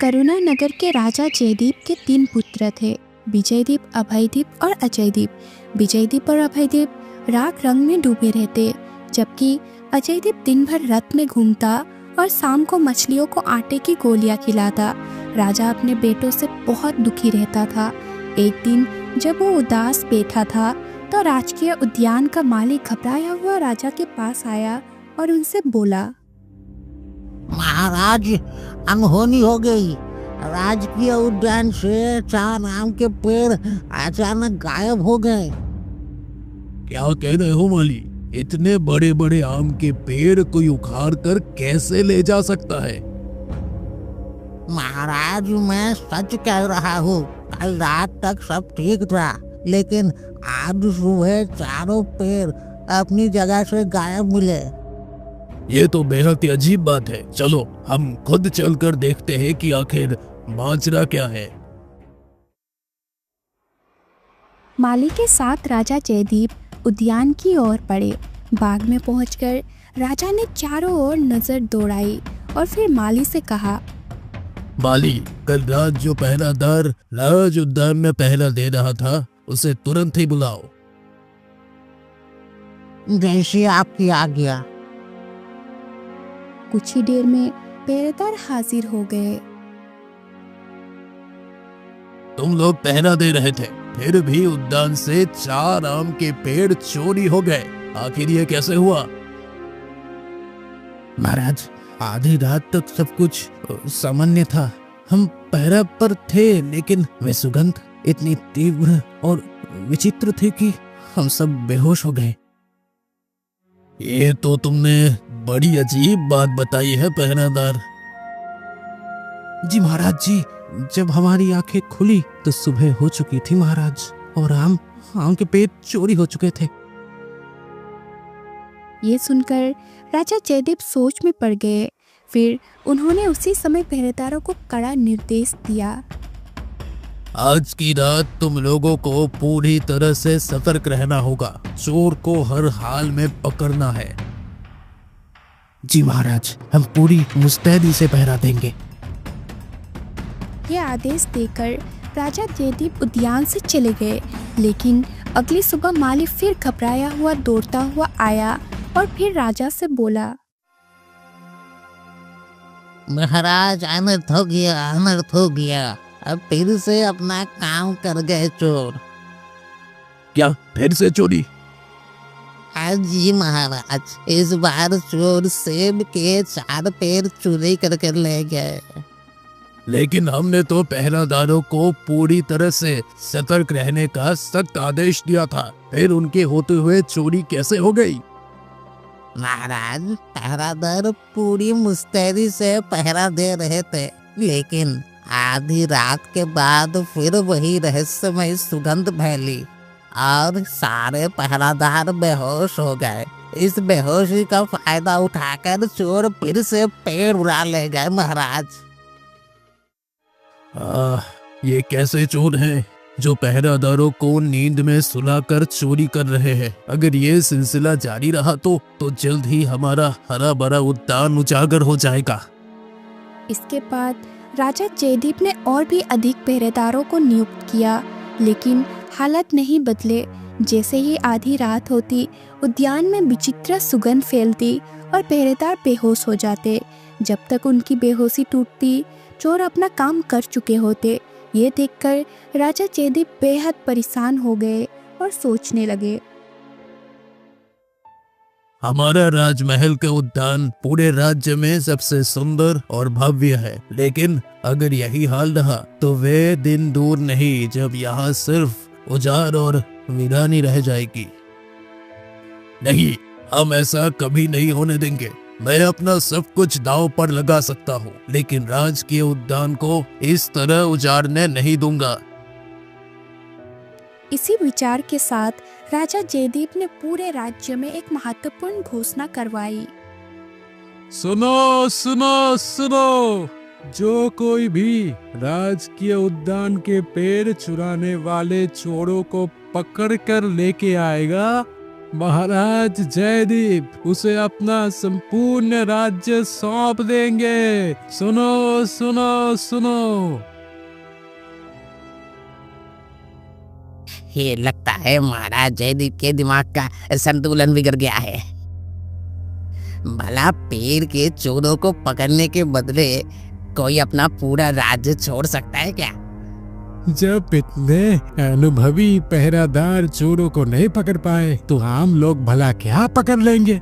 करुणा नगर के राजा जयदीप के 3 पुत्र थे, विजयदीप, अभयदीप और अजयदीप। विजयदीप और अभयदीप राग रंग में डूबे रहते, जबकि अजयदीप दिन भर रथ में घूमता और शाम को मछलियों को आटे की गोलियां खिलाता। राजा अपने बेटों से बहुत दुखी रहता था। एक दिन जब वो उदास बैठा था तो राजकीय उद्यान का मालिक घबराया हुआ राजा के पास आया और उनसे बोला, महाराज, अनहोनी हो गई। राजकीय उद्यान से 4 आम के पेड़ अचानक गायब हो गए। क्या कह रहे हो माली? इतने बड़े बड़े आम के पेड़ कोई उखाड़ कर कैसे ले जा सकता है? महाराज, मैं सच कह रहा हूँ। कल रात तक सब ठीक था, लेकिन आज सुबह चारों पेड़ अपनी जगह से गायब मिले। ये तो बेहद ही अजीब बात है। चलो हम खुद चलकर देखते हैं कि आखिर माजरा क्या है। माली के साथ राजा जयदीप उद्यान की ओर बढ़े। बाग में पहुंचकर राजा ने चारों ओर नजर दौड़ाई और फिर माली से कहा, माली, कल रात जो पहरादार राज उद्यान में पहरा दे रहा था, उसे तुरंत ही बुलाओ। जैसी आपकी आज्ञा। कुछ ही देर में पहरेदार हाजिर हो गए। तुम लोग पहरा दे रहे थे, फिर भी उद्यान से 4 आम के पेड़ चोरी हो गए। आखिर ये कैसे हुआ? महाराज, आधी रात तक सब कुछ सामान्य था। हम पहरा पर थे, लेकिन वे सुगंध इतनी तीव्र और विचित्र थी कि हम सब बेहोश हो गए। ये तो तुमने बड़ी अजीब बात बताई है पहरादार। जी महाराज जी, जब हमारी आंखें खुली तो सुबह हो चुकी थी महाराज, और आम के पेड़ चोरी हो चुके थे। ये सुनकर राजा जयदीप सोच में पड़ गए। फिर उन्होंने उसी समय पहरेदारों को कड़ा निर्देश दिया, आज की रात तुम लोगों को पूरी तरह से सतर्क रहना होगा। चोर को हर हाल में पकड़ना है। जी महाराज, हम पूरी मुस्तैदी से पहरा देंगे। ये आदेश देकर राजा जयदीप उद्यान से चले गए। लेकिन अगली सुबह माली फिर घबराया हुआ दौड़ता हुआ आया और फिर राजा से बोला, महाराज, अनर्थ हो गया, अनर्थ हो गया। अब फिर से अपना काम कर गए चोर। क्या फिर से चोरी? जी महाराज, इस बार चोर सेब के 4 पेड़ चोरी करके ले गए। लेकिन हमने तो पहरादारों को पूरी तरह से सतर्क रहने का सख्त आदेश दिया था। फिर उनके होते हुए चोरी कैसे हो गई? महाराज, पहरादार पूरी मुस्तैदी से पहरा दे रहे थे, लेकिन आधी रात के बाद फिर वही रहस्यमय सुगंध फैली और सारे पहरादार बेहोश हो गए। इस बेहोशी का फायदा उठाकर चोर फिर से पेड़ उड़ा ले गए महाराज। ये कैसे चोर हैं जो पहरादारों को नींद में सुलाकर चोरी कर रहे हैं? अगर ये सिलसिला जारी रहा तो जल्द ही हमारा हरा भरा उद्यान उजागर हो जाएगा। इसके बाद राजा जयदीप ने और भी अधिक पहरेदारों को नियुक्त किया, लेकिन हालत नहीं बदले। जैसे ही आधी रात होती, उद्यान में विचित्र सुगंध फैलती और पहरेदार बेहोश हो जाते। जब तक उनकी बेहोशी टूटती, चोर अपना काम कर चुके होते। ये देखकर राजा जयदीप बेहद परेशान हो गए और सोचने लगे, हमारा राजमहल का उद्यान पूरे राज्य में सबसे सुंदर और भव्य है, लेकिन अगर यही हाल रहा तो वे दिन दूर नहीं जब यहाँ सिर्फ उजाड़ और वीरानी रह जाएगी। नहीं, हम ऐसा कभी नहीं होने देंगे। मैं अपना सब कुछ दांव पर लगा सकता हूँ, लेकिन राजकीय उद्यान को इस तरह उजाड़ने नहीं दूंगा। इसी विचार के साथ राजा जयदीप ने पूरे राज्य में एक महत्वपूर्ण घोषणा करवाई। सुनो सुनो सुनो, जो कोई भी राजकीय उद्यान के पेड़ चुराने वाले चोरों को पकड़ कर लेके आएगा, महाराज जयदीप उसे अपना संपूर्ण राज्य सौंप देंगे। सुनो सुनो सुनो। ये लगता है महाराज जयदीप के दिमाग का संतुलन बिगड़ गया है। भला पेड़ के चोरों को पकड़ने के बदले कोई अपना पूरा राज्य छोड़ सकता है क्या? जब इतने अनुभवी पहरादार चोरों को नहीं पकड़ पाए तो आम लोग भला क्या पकड़ लेंगे?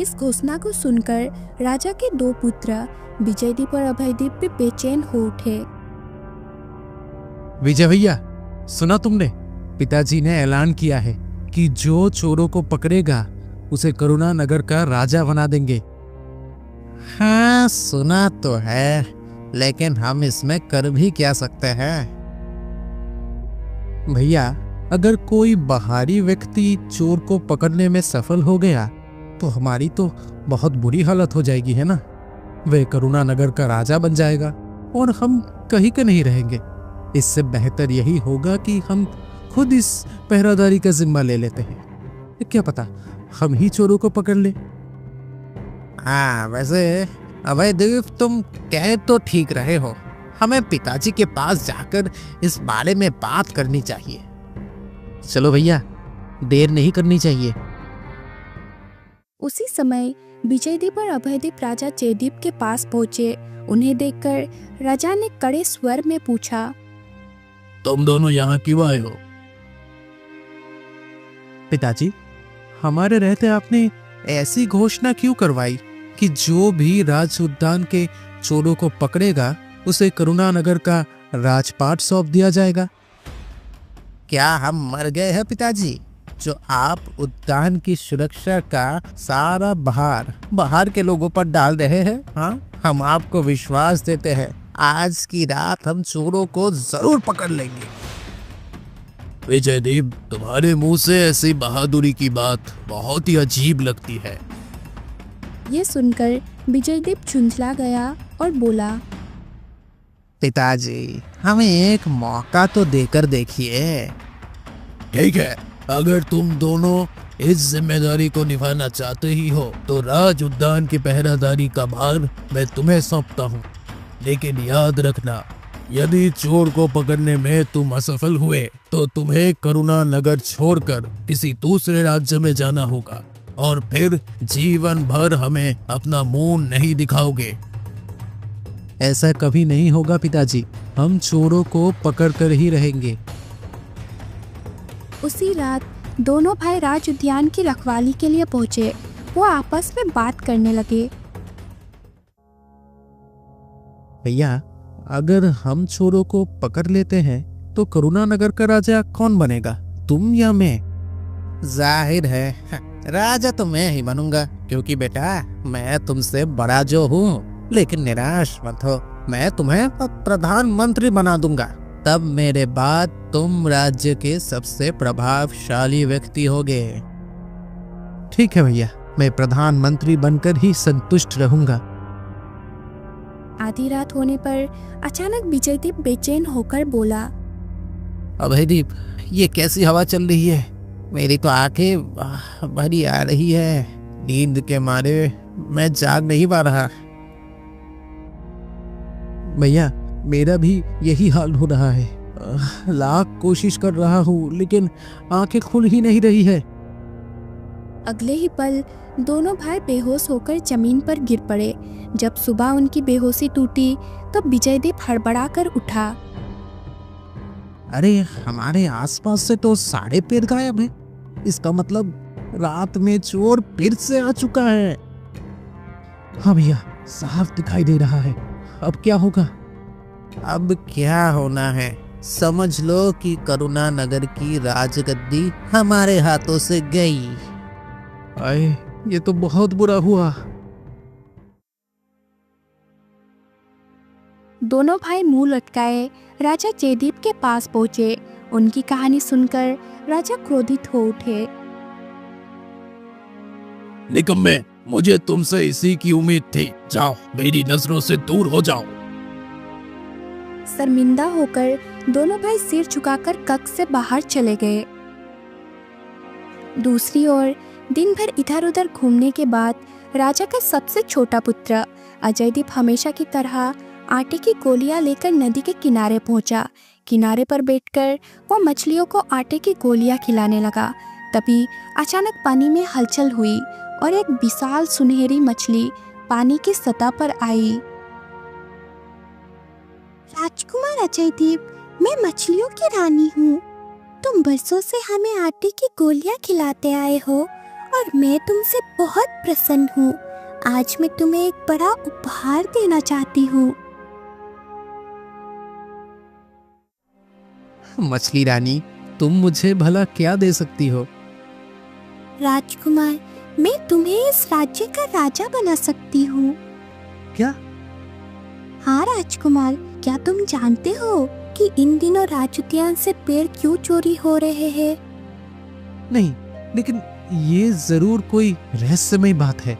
इस घोषणा को सुनकर राजा के दो पुत्र विजयदीप और अभयदीप भी बेचैन हो उठे। विजय भैया, सुना तुमने? पिताजी ने ऐलान किया है कि जो चोरों को पकड़ेगा उसे करुणा नगर का राजा बना देंगे। हाँ सुना तो है, लेकिन हम इसमें कर भी क्या सकते हैं? भैया, अगर कोई बाहरी व्यक्ति चोर को पकड़ने में सफल हो गया तो हमारी तो बहुत बुरी हालत हो जाएगी, है ना? वह करुणा नगर का राजा बन जाएगा और हम कहीं के नहीं रहेंगे। इससे बेहतर यही होगा कि हम खुद इस पहरादारी का जिम्मा ले लेते हैं। क्या पता हम ही चोरों को पकड़ ले। हाँ वैसे अभयदीप, तुम कह तो ठीक रहे हो। हमें पिताजी के पास जाकर इस बारे में बात करनी चाहिए। चलो भैया, देर नहीं करनी चाहिए। उसी समय विजयदीप और अभयदीप राजा जयदीप के पास पहुंचे। उन्हें देखकर राजा ने कड़े स्वर में पूछा, तुम दोनों यहाँ क्यों आए हो? पिताजी, हमारे रहते आपने ऐसी घोषणा क्यों करवाई कि जो भी राज उद्यान के चोरों को पकड़ेगा उसे करुणा नगर का राजपाट सौंप दिया जाएगा? क्या हम मर गए हैं पिताजी, जो आप उद्यान की सुरक्षा का सारा बाहर के लोगों पर डाल रहे हैं? हाँ, हम आपको विश्वास देते हैं, आज की रात हम चोरों को जरूर पकड़ लेंगे। विजयदीप, तुम्हारे मुंह से ऐसी बहादुरी की बात बहुत ही अजीब लगती है। ये सुनकर विजयदीप झुंझला गया और बोला, पिताजी, हमें एक मौका तो देकर देखिए। ठीक है, अगर तुम दोनों इस जिम्मेदारी को निभाना चाहते ही हो तो राज उद्यान की पहरादारी का भार मैं तुम्हें सौंपता हूँ। लेकिन याद रखना, यदि चोर को पकड़ने में तुम असफल हुए तो तुम्हें करुणा नगर छोड़कर किसी दूसरे राज्य में जाना होगा और फिर जीवन भर हमें अपना मुंह नहीं दिखाओगे। ऐसा कभी नहीं होगा पिताजी, हम चोरों को पकड़ कर ही रहेंगे। उसी रात दोनों भाई राज उद्यान की रखवाली के लिए पहुंचे। वो आपस में बात करने लगे। भैया, अगर हम चोरों को पकड़ लेते हैं तो करुणा नगर का राजा कौन बनेगा, तुम या मैं? जाहिर है राजा तो मैं ही बनूंगा, क्योंकि बेटा मैं तुमसे बड़ा जो हूँ। लेकिन निराश मत हो, मैं तुम्हें प्रधानमंत्री बना दूंगा। तब मेरे बाद तुम राज्य के सबसे प्रभावशाली व्यक्ति होगे। ठीक है भैया, मैं प्रधानमंत्री बनकर ही संतुष्ट रहूंगा। आधी रात होने पर अचानक विजयदीप बेचैन होकर बोला, अभयदीप, ये कैसी हवा चल रही है? मेरी तो आंखें भरी आ रही है। नींद के मारे मैं जाग नहीं पा रहा। भैया, मेरा भी यही हाल हो रहा है। लाख कोशिश कर रहा हूँ लेकिन आंखें खुल ही नहीं रही है। अगले ही पल दोनों भाई बेहोश होकर जमीन पर गिर पड़े। जब सुबह उनकी बेहोशी टूटी तब विजयदीप हड़बड़ाकर उठा। अरे, हमारे आसपास से तो सारे पेड़ गायब हैं। इसका मतलब रात में चोर फिर से आ चुका है। हाँ भैया, साफ दिखाई दे रहा है। अब क्या होगा? अब क्या होना है, समझ लो कि करुणा नगर की राजगद्दी हमारे हाथों से गई। आए, ये तो बहुत बुरा हुआ। दोनों भाई मुंह लटकाए राजा जयदीप के पास पहुंचे। उनकी कहानी सुनकर राजा क्रोधित हो उठे। निकम्मे, मुझे तुमसे इसी की उम्मीद थी। जाओ, मेरी नजरों से दूर हो जाओ। शर्मिंदा होकर दोनों भाई सिर झुकाकर कक्ष से बाहर चले गए। दूसरी ओर दिन भर इधर उधर घूमने के बाद राजा का सबसे छोटा पुत्र अजयदीप हमेशा की तरह आटे की गोलियां लेकर नदी के किनारे पहुंचा। किनारे पर बैठकर वो मछलियों को आटे की गोलियां खिलाने लगा। तभी अचानक पानी में हलचल हुई और एक विशाल सुनहरी मछली पानी की सतह पर आई। राजकुमार अजयदीप, मैं मछलियों की रानी हूँ। तुम बरसों से हमें आटे की गोलियां खिलाते आए हो और मैं तुमसे बहुत प्रसन्न हूँ। आज मैं तुम्हें एक बड़ा उपहार देना चाहती हूँ। मछली रानी, तुम मुझे भला क्या दे सकती हो? राजकुमार, मैं तुम्हें इस राज्य का राजा बना सकती हूँ। क्या? हाँ राजकुमार, क्या तुम जानते हो कि इन दिनों राज उद्यान से पेड़ क्यों चोरी हो रहे हैं? नहीं, लेकिन ये जरूर कोई रहस्यमय बात है।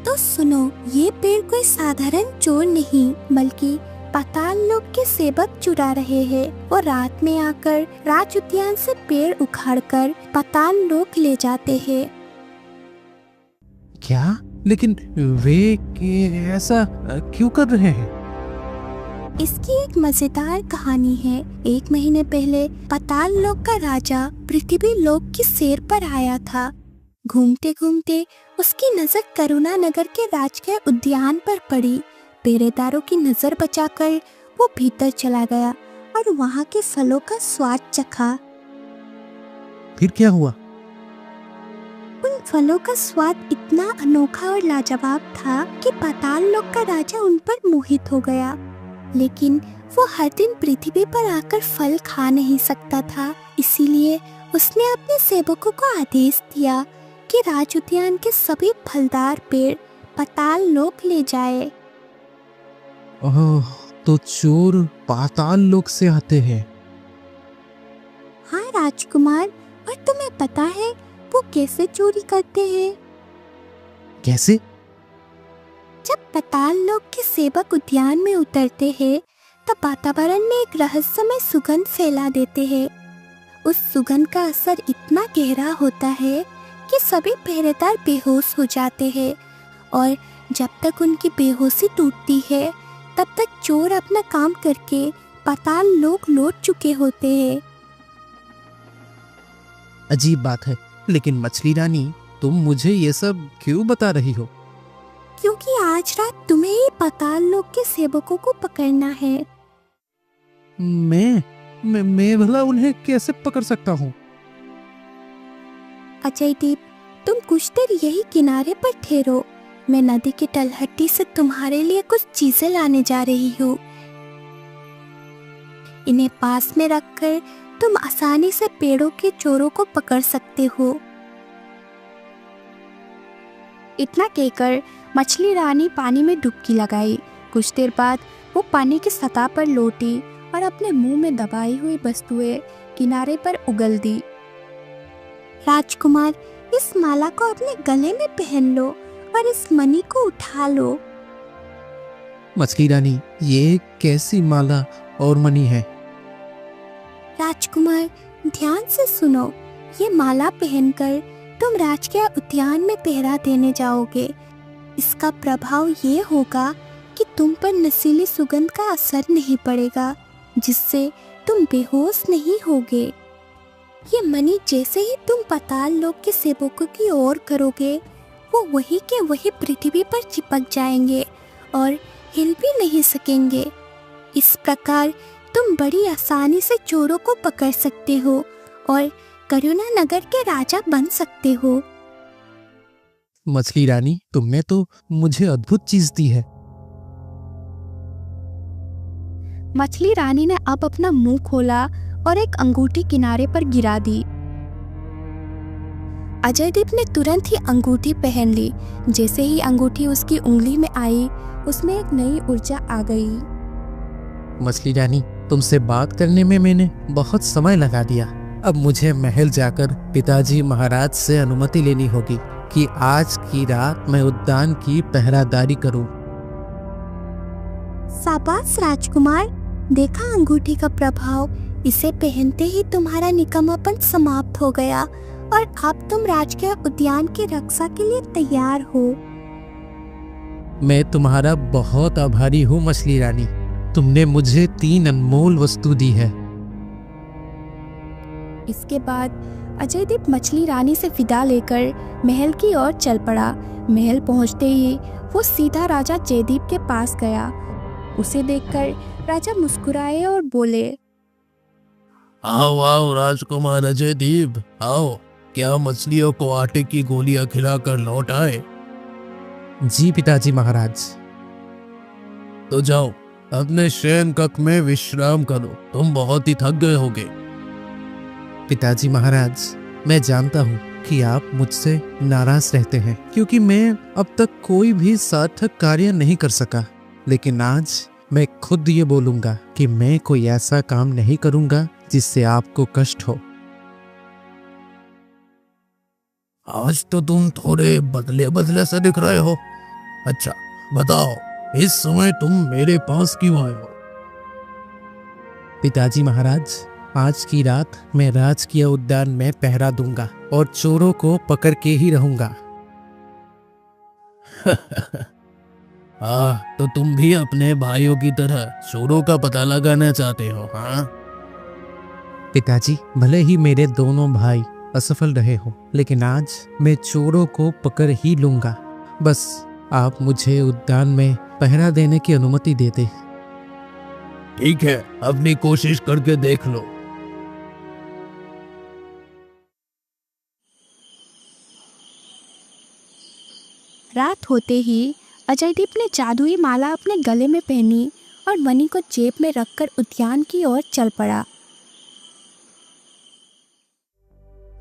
तो सुनो, ये पेड़ कोई साधारण चोर नहीं बल्कि पाताल लोक के सेवक चुरा रहे हैं। वो रात में आकर राज उद्यान से पेड़ उखाड़कर पाताल लोक ले जाते हैं। क्या? लेकिन वे ऐसा क्यों कर रहे हैं? इसकी एक मजेदार कहानी है। 1 महीने पहले पाताल लोक का राजा पृथ्वी लोक की सैर पर आया था। घूमते घूमते उसकी नजर करुणा नगर के राजकीय उद्यान पर पड़ी। पहरेदारों की नजर बचाकर वो भीतर चला गया और वहाँ के फलों का स्वाद चखा। फिर क्या हुआ? उन फलों का स्वाद इतना अनोखा और लाजवाब था कि पाताल लोक का राजा उन पर मोहित हो गया। लेकिन वो हर दिन पृथ्वी पर आकर फल खा नहीं सकता था, इसीलिए उसने अपने सेवकों को आदेश दिया कि राज उद्यान के सभी फलदार पेड़ पाताल लोक ले जाए। ओह, तो चोर पाताल लोक से आते हैं। हाँ राजकुमार, और तुम्हें पता है वो कैसे चोरी करते हैं? कैसे? जब पाताल लोक के सेवक उद्यान में उतरते हैं तब वातावरण में एक रहस्यमय सुगंध फैला देते हैं। उस सुगंध का असर इतना गहरा होता है कि सभी पहरेदार बेहोश हो जाते हैं और जब तक उनकी बेहोशी टूटती है तब तक चोर अपना काम करके पाताल लोक लौट चुके होते हैं। अजीब बात है, लेकिन मछली रानी, तुम मुझे ये सब क्यों बता रही हो? क्योंकि आज रात तुम्हें ही पाताल लोक के सेवकों को पकड़ना है। मैं भला उन्हें कैसे पकड़ सकता हूँ? अजयदीप, तुम कुछ देर यही किनारे पर ठहरो। मैं नदी की तलहटी से तुम्हारे लिए कुछ चीजें लाने जा रही हूँ। इन्हें पास में रखकर तुम आसानी से पेड़ों के चोरों को पकड़ सकते हो। इतना कहकर मछली रानी पानी में डुबकी लगाई। कुछ देर बाद वो पानी की सतह पर लौटी और अपने मुंह में दबाई हुई वस्तुएं किनारे पर उगल दी। राजकुमार, इस माला को अपने गले में पहन लो और इस मणि को उठा लो। मछली रानी, ये कैसी माला और मणि है? राजकुमार, ध्यान से सुनो। ये माला पहनकर तुम राजकीय उद्यान में पहरा देने जाओगे। इसका प्रभाव ये होगा कि तुम पर नशीली सुगंध का असर नहीं पड़ेगा, जिससे तुम बेहोश नहीं होगे। ये मणि जैसे ही तुम पाताल लोक के सेवकों की ओर करोगे, वो वही के वही पृथ्वी पर चिपक जाएंगे और हिल भी नहीं सकेंगे। इस प्रकार तुम बड़ी आसानी से चोरों को पकड़ सकते हो और करुणा नगर के राजा बन सकते हो। मछली रानी, तुमने तो मुझे अद्भुत चीज दी है। मछली रानी ने अब अपना मुंह खोला और एक अंगूठी किनारे पर गिरा दी। अजयदीप ने तुरंत ही अंगूठी पहन ली। जैसे ही अंगूठी उसकी उंगली में आई, उसमें एक नई ऊर्जा आ गई। मछली रानी, तुमसे बात करने में मैंने बहुत समय लगा दिया। अब मुझे महल जाकर पिताजी महाराज से अनुमति लेनी होगी कि आज की रात मैं उद्यान की पहरादारी करूं। शाबाश राजकुमार, देखा अंगूठी का प्रभाव। इसे पहनते ही तुम्हारा निकम्मापन समाप्त हो गया और अब तुम राजकीय उद्यान की रक्षा के लिए तैयार हो। मैं तुम्हारा बहुत आभारी हूँ मछली रानी। तुमने मुझे 3 अनमोल वस्तु दी है। इसके बाद अजयदीप मछली रानी से विदा लेकर महल की ओर चल पड़ा। महल पहुंचते ही वो सीधा राजा जयदीप के पास गया। उसे देखकर राजा मुस्कुराए और बोले, आओ आओ राजकुमार अजयदीप, आओ। क्या मछलियों को आटे की गोलियां खिलाकर लौट आए? जी पिताजी महाराज। तो जाओ, अपने शयन कक्ष में विश्राम करो, तुम बहुत ही थक गए होगे। पिताजी महाराज, मैं जानता हूँ कि आप मुझसे नाराज रहते हैं क्योंकि मैं अब तक कोई भी सार्थक कार्य नहीं कर सका, लेकिन आज मैं खुद ये बोलूंगा कि मैं कोई ऐसा काम नहीं करूंगा जिससे आपको कष्ट हो। आज तो तुम थोड़े बदले बदले से दिख रहे हो। अच्छा बताओ, इस समय तुम मेरे पास क्यों आए हो? पिताजी महाराज, आज की रात मैं राजकीय उद्यान में पहरा दूंगा और चोरों को पकड़ के ही रहूंगा। तो तुम भी अपने भाइयों की तरह चोरों का पता लगाना चाहते हो, हाँ? पिताजी, भले ही मेरे दोनों भाई असफल रहे हो, लेकिन आज मैं चोरों को पकड़ ही लूंगा। बस आप मुझे उद्यान में पहरा देने की अनुमति दे दे। ठीक है, अपनी कोशिश करके देख लो। रात होते ही अजयदीप ने जादुई माला अपने गले में पहनी और मणि को जेब में रखकर उद्यान की ओर चल पड़ा।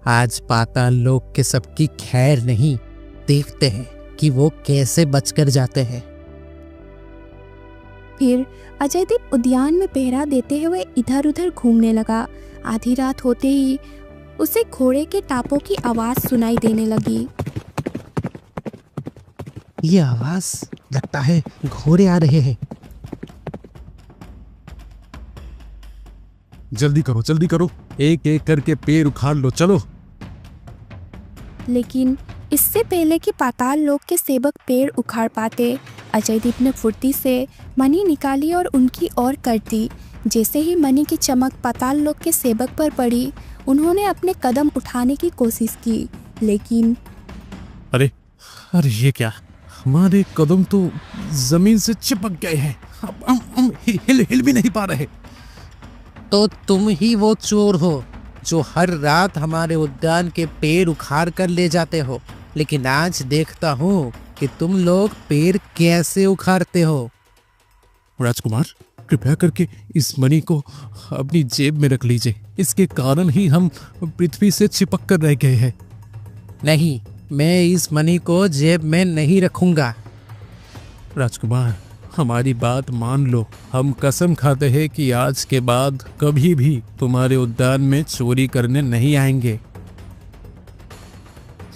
आज पाताल लोक के सबकी खैर नहीं, देखते हैं कि वो कैसे बचकर जाते हैं। फिर अजयदीप उद्यान में पहरा देते हुए इधर उधर घूमने लगा। आधी रात होते ही उसे घोड़े के टापों की आवाज सुनाई देने लगी। ये आवाज, लगता है घोड़े आ रहे हैं। जल्दी करो, एक एक करके पेड़ उखाड़ लो, चलो। लेकिन इससे पहले कि पाताल लोक के सेवक पेड़ उखाड़ पाते, अजयदीप ने फुर्ती से मणि निकाली और उनकी ओर कर दी। जैसे ही मणि की चमक पाताल लोक के सेवक पर पड़ी, उन्होंने अपने कदम उठाने की कोशिश की, लेकिन अरे ये क्या, हमारे कदम तो जमीन से चिपक गए हैं। हम हिल भी नहीं पा रहे। तो तुम ही वो चोर हो जो हर रात हमारे उद्यान के पेड़ उखाड़ कर ले जाते हो, लेकिन आज देखता हूँ कि तुम लोग पेड़ कैसे उखाड़ते हो। राजकुमार, कृपया करके इस मणि को अपनी जेब में रख लीजिए। इसके कारण ही हम पृथ्वी से चिपक कर रह गए हैं। नहीं, मैं इस मणि को जेब में नहीं रखूंगा। राजकुमार, हमारी बात मान लो। हम कसम खाते हैं कि आज के बाद कभी भी तुम्हारे उद्यान में चोरी करने नहीं आएंगे।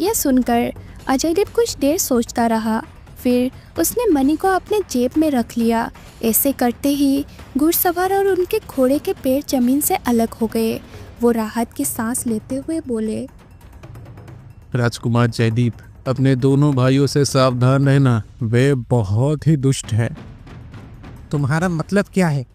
यह सुनकर अजयदीप कुछ देर सोचता रहा। फिर उसने मणि को अपने जेब में रख लिया। ऐसे करते ही घुड़सवार और उनके घोड़े के पैर जमीन से अलग हो गए। वो राहत की सांस लेते हुए बोले, राजकुमार जयदीप, अपने दोनों भाइयों से सावधान रहना, वे बहुत ही दुष्ट हैं। तुम्हारा मतलब क्या है?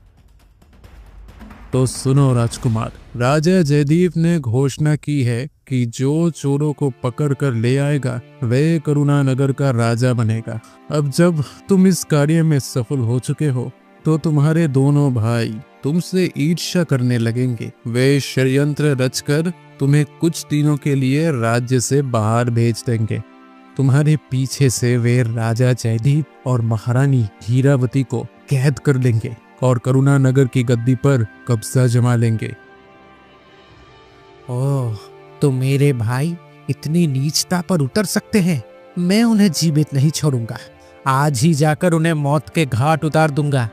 तो सुनो राजकुमार, राजा जयदीप ने घोषणा की है कि जो चोरों को पकड़ कर ले आएगा वह करुणा नगर का राजा बनेगा। अब जब तुम इस कार्य में सफल हो चुके हो तो तुम्हारे दोनों भाई तुमसे ईर्ष्या करने लगेंगे। वे षड्यंत्र रचकर तुम्हें कुछ दिनों के लिए राज्य से बाहर भेज देंगे। तुम्हारे पीछे से वे राजा जयदीप और महारानी हीरावती को कैद कर लेंगे और करुणा नगर की गद्दी पर कब्जा जमा लेंगे। ओह, तो मेरे भाई इतनी नीचता पर उतर सकते हैं? मैं उन्हें जीवित नहीं छोड़ूंगा। आज ही जाकर उन्हें मौत के घाट उतार दूंगा।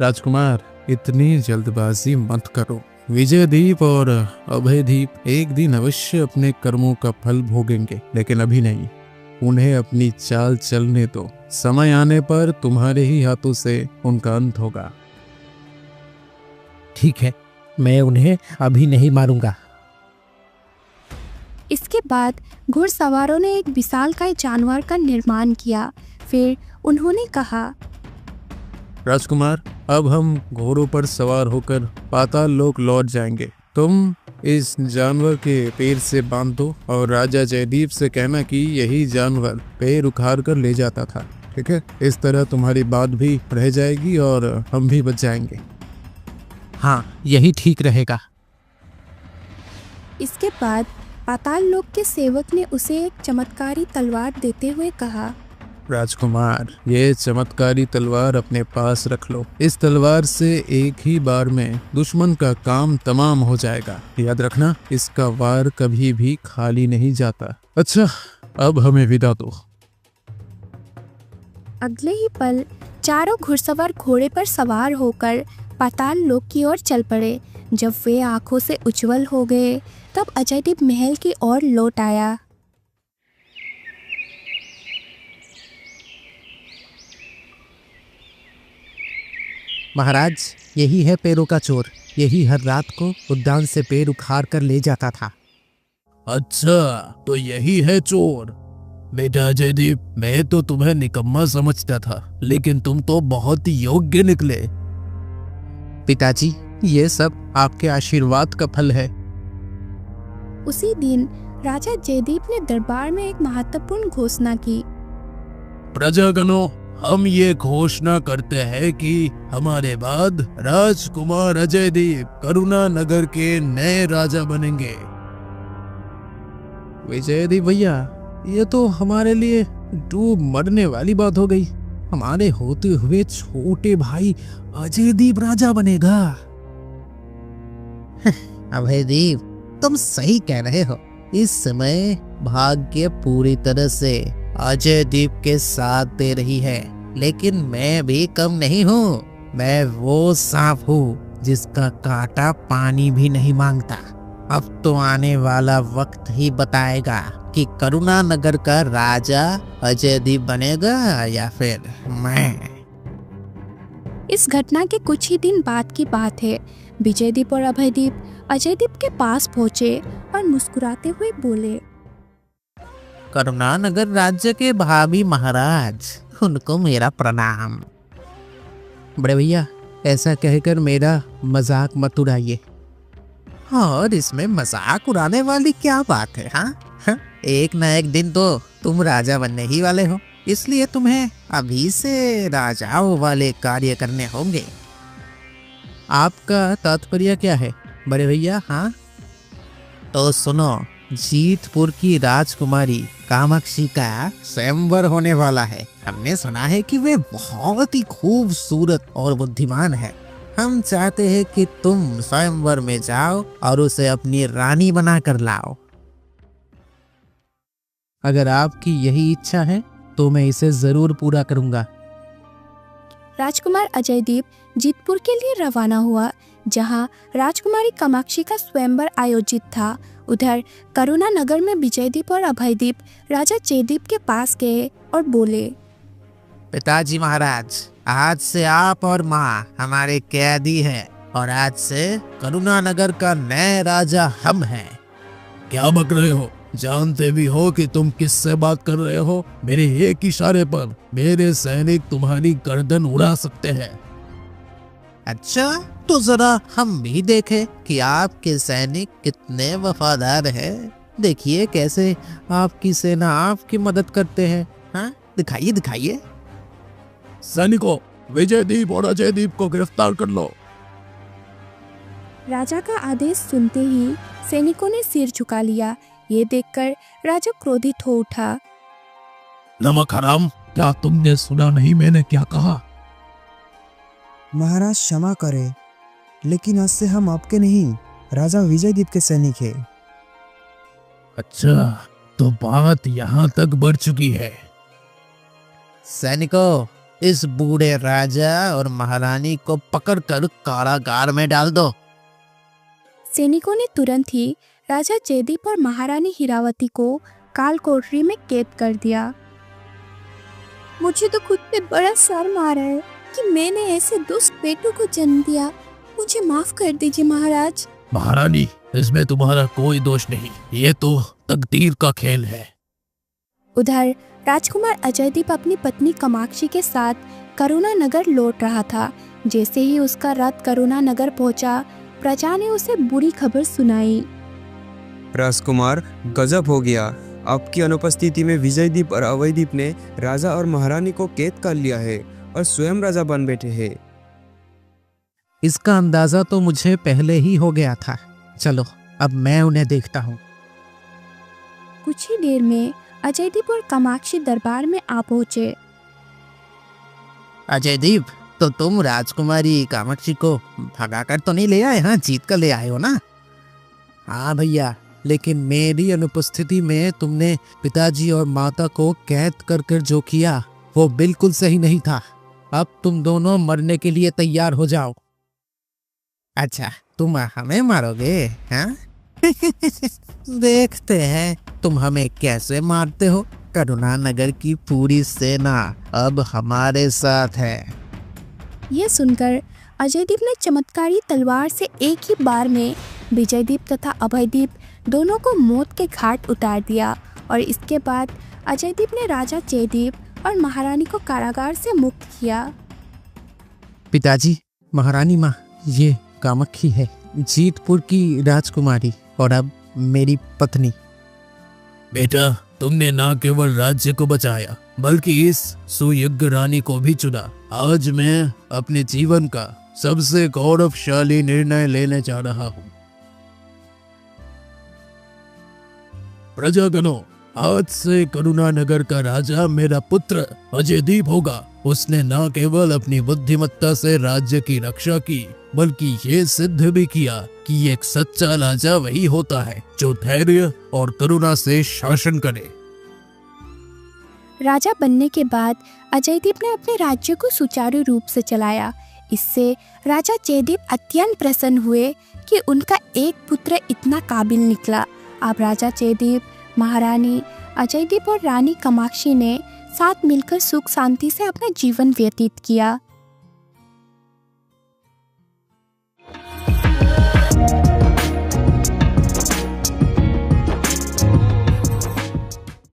राजकुमार, इतनी जल्दबाजी मत करो। विजयदीप और अभयदीप एक दिन अवश्य अपने कर्मों का फल भोगेंगे, लेकिन अभी नहीं। उन्हें अपनी चाल चलने दो। समय आने पर तुम्हारे ही हाथों से उनका अंत होगा। ठीक है, मैं उन्हें अभी नहीं मारूंगा। इसके बाद घुड़सवारों ने एक विशालकाय जानवर का निर्माण किया। फिर उन्होंने कहा, राजकुमार, अब हम घोड़ों पर सवार होकर पाताल लोक लौट जाएंगे। तुम इस जानवर के पैर से बांध दो और राजा जयदीप से कहना कि यही जानवर पैर उखाड़ कर ले जाता था, ठीक है? इस तरह तुम्हारी बात भी रह जाएगी और हम भी बच जाएंगे। हाँ, यही ठीक रहेगा। इसके बाद पाताल लोक के सेवक ने उसे एक चमत्कारी तलवार देते हुए कहा, राजकुमार, ये चमत्कारी तलवार अपने पास रख लो। इस तलवार से एक ही बार में दुश्मन का काम तमाम हो जाएगा। याद रखना, इसका वार कभी भी खाली नहीं जाता। अच्छा, अब हमें विदा दो। अगले ही पल चारों घुड़सवार घोड़े पर सवार होकर पाताल लोक की ओर चल पड़े। जब वे आंखों से उज्जवल हो गए तब अजयदीप महल की ओर लौट आया। महाराज, यही है पैरों का चोर। यही हर रात को उद्यान से पैर उखाड़ कर ले जाता था। अच्छा, तो यही है चोर। बेटा जयदीप, मैं तो तुम्हें निकम्मा समझता था, लेकिन तुम तो बहुत योग्य निकले। पिताजी, ये सब आपके आशीर्वाद का फल है। उसी दिन राजा जयदीप ने दरबार में एक महत्वपूर्ण घोषणा की। प्रजागणों, हम ये घोषणा करते हैं कि हमारे बाद राजकुमार अजयदीप करुणा नगर के नए राजा बनेंगे। विजयदीप भैया, ये तो हमारे लिए डूब मरने वाली बात हो गई। हमारे होते हुए छोटे भाई अजयदीप राजा बनेगा। अभयदीप, तुम सही कह रहे हो। इस समय भाग्य पूरी तरह से अजयदीप के साथ दे रही है, लेकिन मैं भी कम नहीं हूँ। मैं वो सांप हूँ जिसका कांटा पानी भी नहीं मांगता। अब तो आने वाला वक्त ही बताएगा कि करुणा नगर का राजा अजयदीप बनेगा या फिर मैं। इस घटना के कुछ ही दिन बाद की बात है। विजयदीप और अभयदीप अजयदीप के पास पहुंचे और मुस्कुराते हुए बोले, करुणा नगर राज्य के भाभी महाराज, उनको मेरा प्रणाम। बड़े भैया, ऐसा कहकर मेरा मजाक मत उड़ाइए। और इसमें मजाक उड़ाने वाली क्या बात है? हाँ, एक न एक दिन तो तुम राजा बनने ही वाले हो, इसलिए तुम्हें अभी से राजाओं वाले कार्य करने होंगे। आपका तात्पर्य क्या है बड़े भैया? हाँ, तो सुनो, जीतपुर की राजकुमारी कामाक्षी का स्वयंवर होने वाला है। हमने सुना है कि वे बहुत ही खूबसूरत और बुद्धिमान है। हम चाहते हैं कि तुम स्वयंवर में जाओ और उसे अपनी रानी बना कर लाओ। अगर आपकी यही इच्छा है तो मैं इसे जरूर पूरा करूंगा। राजकुमार अजयदीप जीतपुर के लिए रवाना हुआ, जहां राजकुमारी कामाक्षी का स्वयंवर आयोजित था। उधर करुणा नगर में विजयदीप और अभयदीप राजा जयदीप के पास गए और बोले, पिताजी महाराज, आज से आप और माँ हमारे कैदी हैं और आज से करुणा नगर का नए राजा हम हैं। क्या बक रहे हो? जानते भी हो कि तुम किससे बात कर रहे हो? मेरे एक इशारे पर मेरे सैनिक तुम्हारी गर्दन उड़ा सकते हैं। अच्छा, तो जरा हम भी देखें कि आपके सैनिक कितने वफादार हैं। देखिए कैसे आपकी सेना आपकी मदद करते हैं। हाँ, दिखाइए दिखाइए। सैनिकों, विजयदीप और अजयदीप को गिरफ्तार कर लो। राजा का आदेश सुनते ही सैनिकों ने सिर झुका लिया। ये देखकर राजा क्रोधित हो उठा। नमक हराम, क्या तुमने सुना नहीं मैंने क्या कहा? महाराज क्षमा करें, लेकिन आज से हम आपके नहीं, राजा विजयदीप के सैनिक हैं। अच्छा, तो बात यहाँ तक बढ़ चुकी है। सैनिकों, इस बूढ़े राजा और महारानी को पकड़कर कारागार में डाल दो। सैनिकों ने तुरंत ही राजा जयदीप और महारानी हीरावती को काल कोठरी में कैद कर दिया। मुझे तो खुद पे बड़ा शर्म आ रहा है कि मैंने ऐसे दुष्ट बेटों को जन्म दिया। मुझे माफ कर दीजिए महाराज। महारानी, इसमें तुम्हारा कोई दोष नहीं। ये तो तकदीर का खेल है। उधर राजकुमार अजयदीप अपनी पत्नी कामाक्षी के साथ करुणा नगर लौट रहा था। जैसे ही उसका रथ करुणा नगर पहुंचा, प्रजा ने उसे बुरी खबर सुनाई। राजकुमार, गजब हो गया। आपकी अनुपस्थिति में विजयदीप और अभयदीप ने राजा और महारानी को कैद कर लिया है और स्वयं राजा बन बैठे हैं। इसका अंदाजा तो मुझे पहले ही हो गया था। चलो अब मैं उन्हें देखता हूँ। कुछ ही देर में अजयदीप और कामाक्षी दरबार में आ पहुंचे। अजयदीप, तो तुम राजकुमारी कामाक्षी को भगाकर तो नहीं ले आए? हाँ, जीत कर ले आए हो ना? हाँ भैया, लेकिन मेरी अनुपस्थिति में तुमने पिताजी और माता को कैद कर कर जो किया वो बिल्कुल सही नहीं था। अब तुम दोनों मरने के लिए तैयार हो जाओ। अच्छा, तुम हमें मारोगे? हाँ? देखते हैं तुम हमें कैसे मारते हो। करुणा नगर की पूरी सेना अब हमारे साथ है। यह सुनकर अजयदीप ने चमत्कारी तलवार से एक ही बार में विजयदीप तथा अभयदीप दोनों को मौत के घाट उतार दिया। और इसके बाद अजयदीप ने राजा जयदीप और महारानी को कारागार से मुक्त किया। पिताजी, महारानी माँ, ये कामाक्षी है, जीतपुर की राजकुमारी और अब मेरी पत्नी। बेटा, तुमने न केवल राज्य को बचाया बल्कि इस सुयोग्य रानी को भी चुना। आज मैं अपने जीवन का सबसे गौरवशाली निर्णय लेने जा रहा हूँ। प्रजागणों, आज से करुणा नगर का राजा मेरा पुत्र अजयदीप होगा। उसने न केवल अपनी बुद्धिमत्ता से राज्य की रक्षा की बल्कि ये सिद्ध भी किया कि एक सच्चा राजा वही होता है जो धैर्य और करुणा से शासन करे। राजा बनने के बाद अजयदीप ने अपने राज्य को सुचारू रूप से चलाया। इससे राजा जयदीप अत्यंत प्रसन्न हुए कि उनका एक पुत्र इतना काबिल निकला। अब राजा जयदीप, महारानी अजयदीप और रानी कामाक्षी ने साथ मिलकर सुख शांति से अपना जीवन व्यतीत किया।